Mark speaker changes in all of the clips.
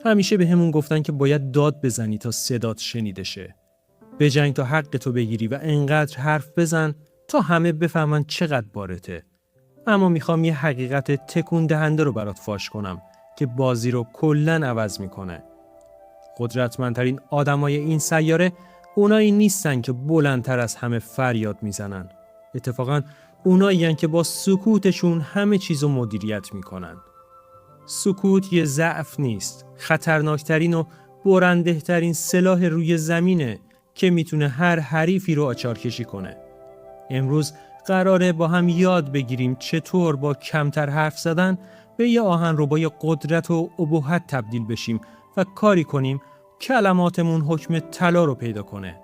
Speaker 1: همیشه به همون گفتن که باید داد بزنی تا صدات شنیده شه. بجنگ تا حق تو بگیری و انقدر حرف بزن تا همه بفهمن چقدر بارته. اما میخوام یه حقیقت تکون دهنده رو برات فاش کنم که بازی رو کلاً عوض میکنه. قدرتمندترین آدمای این سیاره اونایی نیستن که بلندتر از همه فریاد میزنن. اتفاقاً اونایین که با سکوتشون همه چیزو مدیریت میکنن. سکوت یه ضعف نیست، خطرناکترین و برنده‌ترین سلاح روی زمینه که میتونه هر حریفی رو آچار کشی کنه. امروز قراره با هم یاد بگیریم چطور با کمتر حرف زدن به یه آهنربای قدرت و ابهت تبدیل بشیم و کاری کنیم کلماتمون حکم طلا رو پیدا کنه.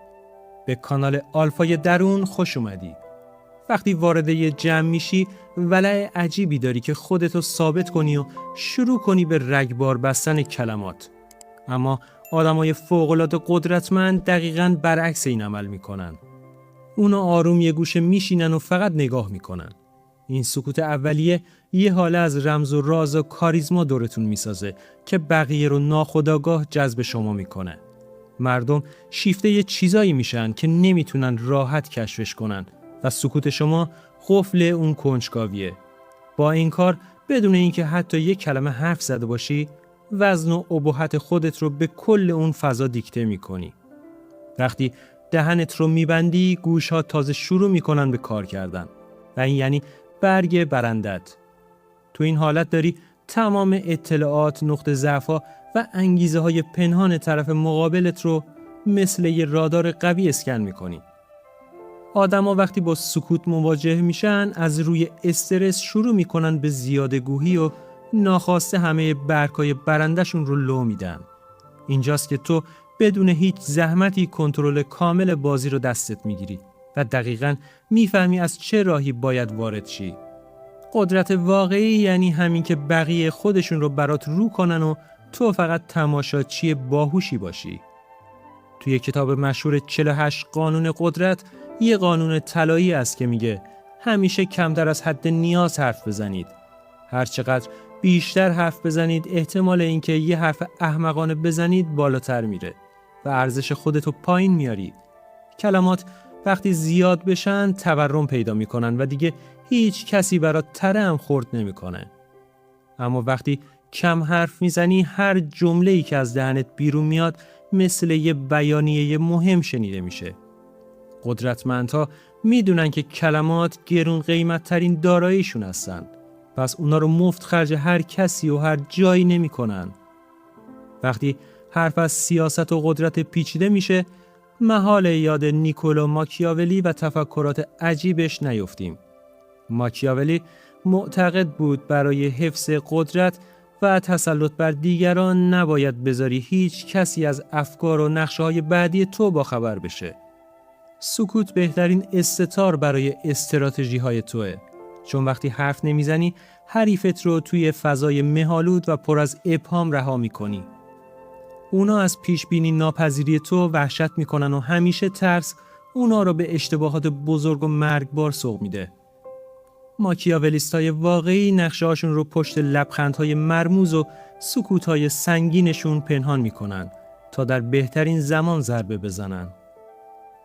Speaker 1: به کانال آلفای درون خوش اومدی. وقتی وارد یه جمع میشی ولع عجیبی داری که خودتو ثابت کنی و شروع کنی به رگبار بستن کلمات. اما آدمای فوق‌العاده قدرتمند دقیقاً برعکس این عمل میکنن. اونا آروم یه گوشه میشینن و فقط نگاه میکنن. این سکوت اولیه یه حاله از رمز و راز و کاریزما دورتون میسازه که بقیه رو ناخودآگاه جذب شما میکنه. مردم شیفته یه چیزایی میشن که نمیتونن راحت کشفش کنن و سکوت شما قفل اون کنجکاویه. با این کار بدون اینکه حتی یک کلمه حرف زده باشی وزن و ابهت خودت رو به کل اون فضا دیکته میکنی. وقتی دهنت رو میبندی گوش‌ها تازه شروع میکنن به کار کردن و این یعنی برگ برندت. تو این حالت داری تمام اطلاعات، نقطه ضعف‌ها و انگیزه های پنهان طرف مقابلت رو مثل یه رادار قوی اسکن میکنی. آدما وقتی با سکوت مواجه میشن از روی استرس شروع میکنن به زیادگویی و ناخواسته همه برگ‌های برندشون رو لو میدن. اینجاست که تو بدون هیچ زحمتی کنترل کامل بازی رو دستت میگیری و دقیقاً میفهمی از چه راهی باید وارد شی. قدرت واقعی یعنی همین که بقیه خودشون رو برات رو کنن و تو فقط تماشاچی باهوشی باشی. توی کتاب مشهور 48 قانون قدرت یه قانون طلایی است که میگه همیشه کمتر از حد نیاز حرف بزنید. هر چقدر بیشتر حرف بزنید احتمال اینکه یه حرف احمقانه بزنید بالاتر میره و ارزش خودتو پایین میاری. کلمات وقتی زیاد بشن تورم پیدا میکنن و دیگه هیچ کسی برات تره هم خورد نمیکنه. اما وقتی کم حرف میزنی هر جمله‌ای که از دهنت بیرون میاد مثل یه بیانیه مهم شنیده میشه. قدرتمندها میدونن که کلمات گرون قیمت ترین داراییشون هستن. پس اونا رو مفت خرج هر کسی و هر جایی نمی کنن. وقتی حرف از سیاست و قدرت پیچیده میشه محاله یاد نیکولو ماکیاولی و تفکرات عجیبش نیفتیم. ماکیاولی معتقد بود برای حفظ قدرت و تسلط بر دیگران نباید بذاری هیچ کسی از افکار و نقشه‌های بعدی تو باخبر بشه. سکوت بهترین استتار برای استراتژی‌های توئه. چون وقتی حرف نمیزنی حریفت رو توی فضای مه‌آلود و پر از ابهام رها می‌کنی. اونا از پیشبینی ناپذیری تو وحشت می‌کنن و همیشه ترس اونا رو به اشتباهات بزرگ و مرگبار سوق میده. ماکیاولیستای واقعی نقشه‌هاشون رو پشت لبخندهای مرموز و سکوت‌های سنگینشون پنهان می‌کنن تا در بهترین زمان ضربه بزنن.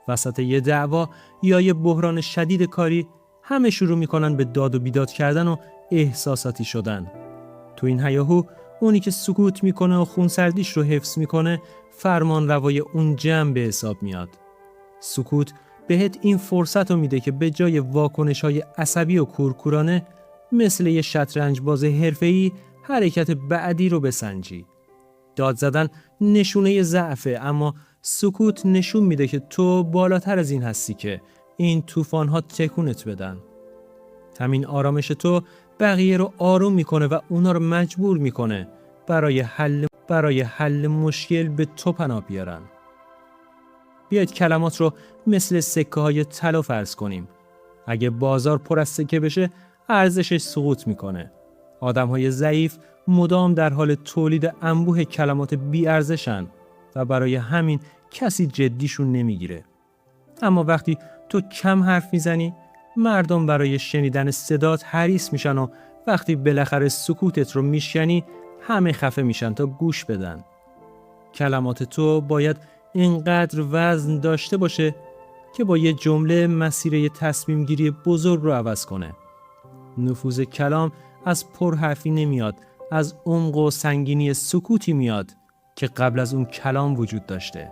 Speaker 1: وسط یه دعوا یا یه بحران شدید کاری همه شروع میکنن به داد و بیداد کردن و احساساتی شدن. تو این هیاهو اونی که سکوت میکنه و خونسردیش رو حفظ میکنه فرمان روای اون جمع به حساب میاد. سکوت بهت این فرصت رو میده که به جای واکنش‌های عصبی و کورکورانه مثل یه شطرنج باز حرفه‌ای حرکت بعدی رو بسنجی. داد زدن نشونه ضعفه اما سکوت نشون میده که تو بالاتر از این هستی که این طوفان‌ها تکونت بدن. همین آرامش تو بقیه رو آروم میکنه و اونا رو مجبور میکنه برای حل مشکل به تو پناه بیارن. بیاید کلمات رو مثل سکه‌های طلا فرض کنیم. اگه بازار پر از سکه بشه ارزشش سقوط میکنه. آدم‌های ضعیف مدام در حال تولید انبوه کلمات بی‌ارزشن و برای همین کسی جدیشون نمیگیره. اما وقتی تو کم حرف میزنی مردم برای شنیدن صدات حریص میشن و وقتی بالاخره سکوتت رو میشکنی همه خفه میشن تا گوش بدن. کلمات تو باید اینقدر وزن داشته باشه که با یه جمله مسیر یه تصمیم گیری بزرگ رو عوض کنه. نفوذ کلام از پرحرفی نمیاد، از عمق و سنگینی سکوتی میاد که قبل از اون کلام وجود داشته.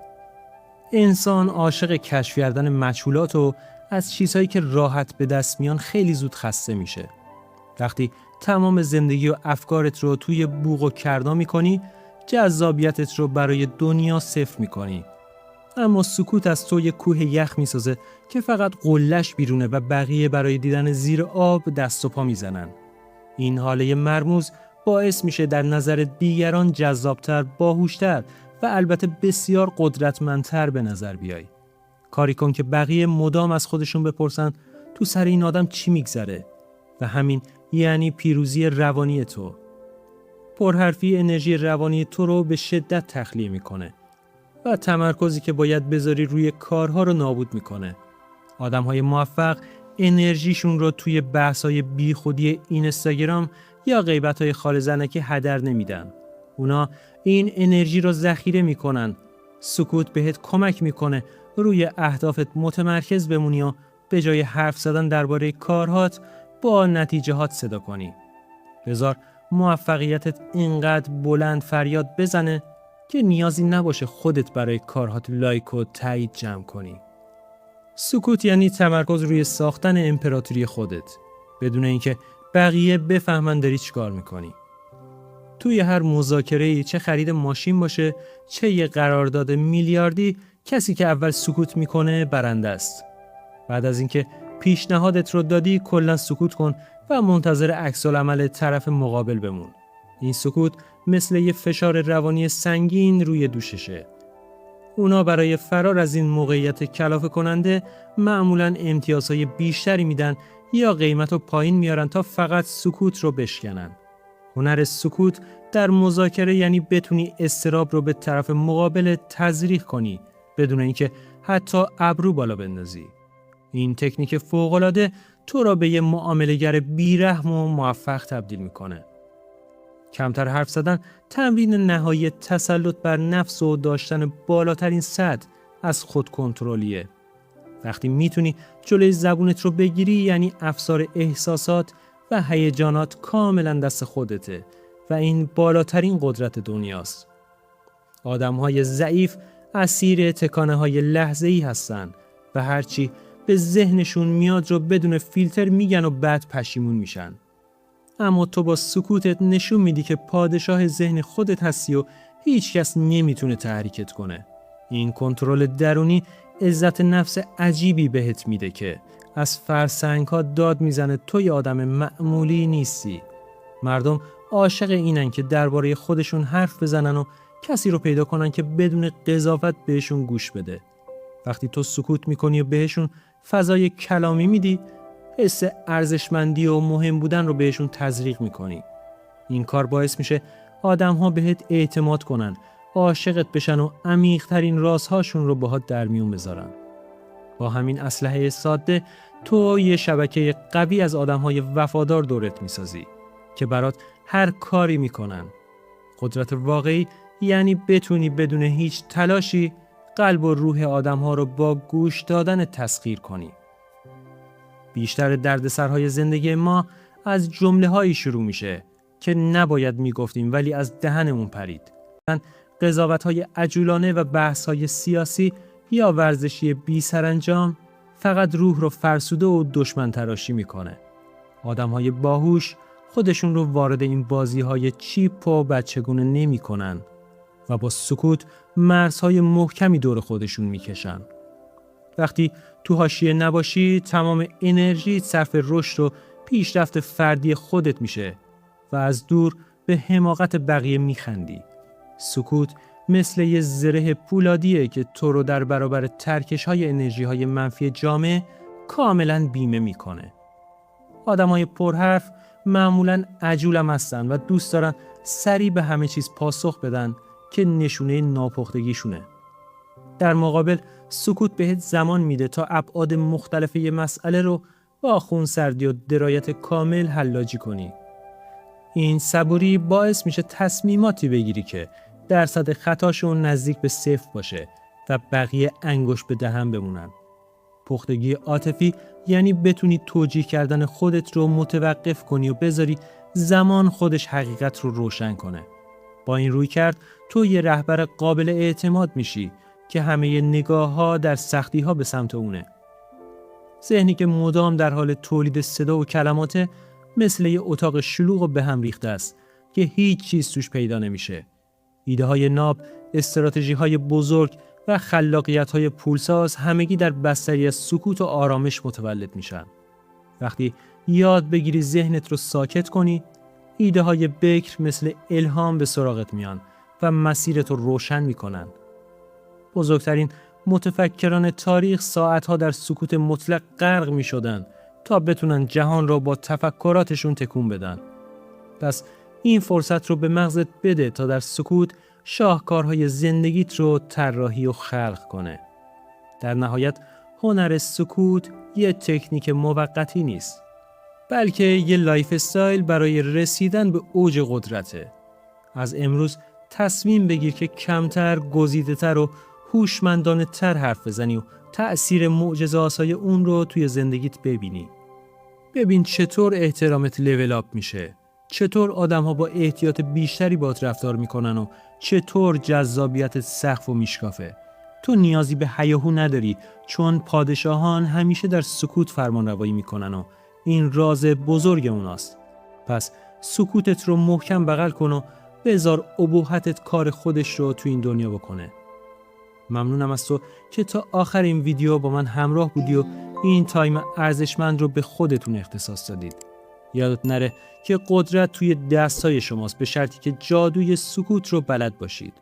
Speaker 1: انسان عاشق کشف کردن مجهولات و از چیزهایی که راحت به دست میان خیلی زود خسته میشه. وقتی تمام زندگی و افکارت رو توی بوق و کردا میکنی، جذابیتت رو برای دنیا صفر میکنی. اما سکوت از تو یه کوه یخ میسازه که فقط قله‌اش بیرونه و بقیه برای دیدن زیر آب دست و پا میزنن. این حاله مرموز باعث میشه در نظر دیگران جذابتر، باهوشتر و البته بسیار قدرتمندتر به نظر بیای. کاری کن که بقیه مدام از خودشون بپرسن تو سر این آدم چی میگذره و همین یعنی پیروزی روانی تو. پرحرفی انرژی روانی تو رو به شدت تخلیه میکنه و تمرکزی که باید بذاری روی کارها رو نابود میکنه. آدم‌های موفق انرژیشون رو توی بحث‌های بیخودی اینستاگرام یا غیبت‌های خال زنکی هدر نمیدن. اونا این انرژی رو ذخیره میکنن. سکوت بهت کمک میکنه روی اهدافت متمرکز بمونی و به جای حرف زدن درباره کارهات با نتیجهات صدا کنی. بذار موفقیتت اینقدر بلند فریاد بزنه که نیازی نباشه خودت برای کارهات لایک و تایید جمع کنی. سکوت یعنی تمرکز روی ساختن امپراتوری خودت بدون اینکه بقیه بفهمن داری چیکار میکنی. توی هر مذاکره‌ای، چه خرید ماشین باشه چه یه قرارداد میلیاردی، کسی که اول سکوت میکنه برنده است. بعد از اینکه پیشنهادت رو دادی کلاً سکوت کن و منتظر عکس‌العمل طرف مقابل بمون. این سکوت مثل یه فشار روانی سنگین روی دوششه. اونا برای فرار از این موقعیت کلافه کننده معمولاً امتیازهای بیشتری میدن یا قیمت رو پایین میارن تا فقط سکوت رو بشکنن. هنر سکوت در مذاکره یعنی بتونی اضطراب رو به طرف مقابل تزریق کنی بدون اینکه حتی ابرو بالا بندازی. این تکنیک فوق‌العاده تو را به یه معامله‌گر بیرحم و موفق تبدیل میکنه. کمتر حرف زدن تمرین نهایی تسلط بر نفس و داشتن بالاترین سطح از خود کنترلیه. وقتی میتونی جلوی زبونت رو بگیری یعنی افسار احساسات و هیجانات کاملا دست خودته و این بالاترین قدرت دنیاست. آدم‌های ضعیف اسیر تکانه‌های لحظه‌ای هستن و هرچی به ذهنشون میاد رو بدون فیلتر میگن و بعد پشیمون میشن. اما تو با سکوتت نشون میدی که پادشاه ذهن خودت هستی و هیچ کس نمیتونه تحریکت کنه. این کنترل درونی عزت نفس عجیبی بهت میده که از فرسنگ‌ها داد میزنه توی آدم معمولی نیستی. مردم عاشق اینن که درباره خودشون حرف بزنن و کسی رو پیدا کنن که بدون قضاوت بهشون گوش بده. وقتی تو سکوت میکنی و بهشون فضای کلامی میدی، حس ارزشمندی و مهم بودن رو بهشون تزریق میکنی. این کار باعث میشه آدم‌ها بهت اعتماد کنن، عاشقت بشن و عمیق‌ترین رازهاشون رو باهات در میون بذارن. با همین اسلحه ساده تو یه شبکه قوی از آدم‌های وفادار دورت میسازی که برات هر کاری میکنن. قدرت واقعی یعنی بتونی بدون هیچ تلاشی قلب و روح آدم‌ها رو با گوش دادن تسخیر کنی. بیشتر دردسرهای زندگی ما از جمله‌هایی شروع میشه که نباید میگفتیم ولی از دهنمون پرید. قضاوت‌های عجولانه و بحث‌های سیاسی یا ورزشی بی سرانجام فقط روح رو فرسوده و دشمن تراشی میکنه. آدم‌های باهوش خودشون رو وارد این بازی‌های چیپ و بچگونه نمی‌کنن و با سکوت مرزهای محکمی دور خودشون میکشن. وقتی تو حاشیه نباشی تمام انرژی صرف رشد و پیشرفت فردی خودت میشه و از دور به حماقت بقیه میخندی. سکوت مثل یه زره پولادیه که تو رو در برابر ترکش‌های انرژی‌های منفی جامعه کاملاً بیمه میکنه. آدمای پرحرف معمولاً عجولم هستن و دوست دارن سریع به همه چیز پاسخ بدن که نشونه ناپختگیشونه. در مقابل سکوت بهت زمان میده تا ابعاد مختلف یه مسئله رو با خونسردی و درایت کامل حلاجی کنی. این صبوری باعث میشه تصمیماتی بگیری که درصد خطاشون نزدیک به 0 باشه و بقیه انگشت به دهن بمونن. پختگی عاطفی یعنی بتونی توجیه کردن خودت رو متوقف کنی و بذاری زمان خودش حقیقت رو روشن کنه. با این رویکرد تو یه رهبر قابل اعتماد میشی که همه نگاه‌ها در سختی‌ها به سمت اونه. ذهنی که مدام در حال تولید صدا و کلماته مثل یه اتاق شلوغ و به هم ریخته است که هیچ چیز توش پیدا نمیشه. ایده‌های ناب، استراتژی‌های بزرگ و خلاقیت‌های پولساز همگی در بستری از سکوت و آرامش متولد میشن. وقتی یاد بگیری ذهنت رو ساکت کنی، ایده‌های بکر مثل الهام به سراغت میان و مسیرت رو روشن میکنن. بزرگترین متفکران تاریخ ساعتها در سکوت مطلق غرق میشدن تا بتونن جهان را با تفکراتشون تکون بدن. پس این فرصت رو به مغزت بده تا در سکوت شاهکارهای زندگیت رو طراحی و خلق کنه. در نهایت هنر سکوت یه تکنیک موقتی نیست، بلکه یه لایف استایل برای رسیدن به اوج قدرته. از امروز تصمیم بگیر که کمتر، گزیده‌تر و هوشمندانه تر حرف بزنی و تأثیر معجزه‌آسای اون رو توی زندگیت ببینی. ببین چطور احترامت لیول اپ میشه، چطور آدم‌ها با احتیاط بیشتری باهات رفتار میکنن و چطور جذابیتت سقف و میشکافه. تو نیازی به هیاهو نداری، چون پادشاهان همیشه در سکوت فرمانروایی میکنن و این راز بزرگ اوناست. پس سکوتت رو محکم بغل کن و بذار ابهتت کار خودش رو تو این دنیا بکنه. ممنونم از تو که تا آخر این ویدیو با من همراه بودی و این تایم ارزشمند رو به خودتون اختصاص دادید. یادت نره که قدرت توی دستای شماست، به شرطی که جادوی سکوت رو بلد باشید.